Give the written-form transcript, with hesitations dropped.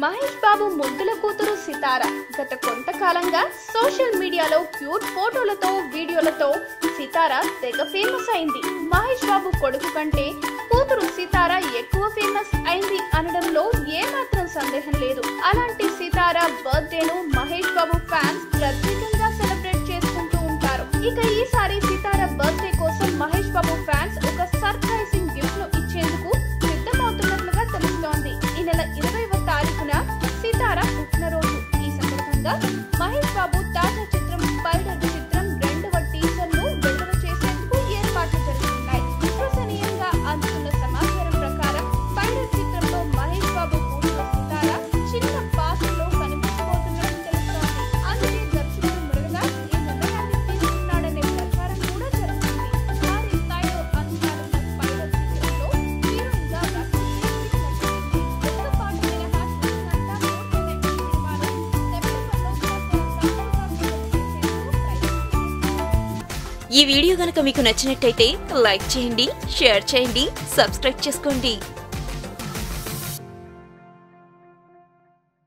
మహేష్ బాబు ముద్దుల కూతురు సితార గత కొంతకాలంగా సోషల్ మీడియాలో క్యూట్ ఫోటోలతో వీడియోలతో సితార తెగ ఫేమస్ అయింది. మహేష్ బాబు కొడుకు కంటే కూతురు సితార ఎక్కువ ఫేమస్ అయింది అనడంలో ఏమాత్రం సందేహం లేదు. అలాంటి సితార బర్త్డేను మహేష్ బాబు ఫ్యాన్స్ ప్రత్యేకంగా సెలబ్రేట్ చేసుకుంటూ ఉంటారు. ఇక ఈసారి సితార బర్త్డే కోసం మహేష్ బాబు ఫ్యాన్స్ ఒక సర్ప్రైజింగ్ గిఫ్ట్ ను ఇచ్చేందుకు సిద్ధమవుతున్నట్లుగా తెలుస్తోంది. ఈ నెల 20వ తారీఖున సితార పుట్టినరోజు. ఈ సందర్భంగా మహేష్ బాబు తాజా చిత్రం స్పైడర్ చిత్రం 2వ టీజర్ ను విడుదల చేసేందుకు ఏర్పాట్లు జరుగుతున్నాయి. విశ్వసనీయంగా అందుతున్న సమాచారం ప్రకారం స్పైడర్ చిత్రంలో మహేష్ బాబు కూతురు సితార చిన్న పాత్రలో కనిపించబోతున్నట్టు తెలుస్తోంది. అందుకే దర్శకుడు మురుగదాస్ ఈ నిర్ణయాన్ని తీసుకున్నాడనే ప్రచారం కూడా జరుగుతుంది. భారీ స్థాయిలో అంచనాలున్న స్పైడర్ చిత్రంలో హీరోయిన్ గా ఈ వీడియో గనుక మీకు నచ్చినట్టయితే లైక్ చేయండి, షేర్ చేయండి, సబ్స్క్రైబ్ చేసుకోండి.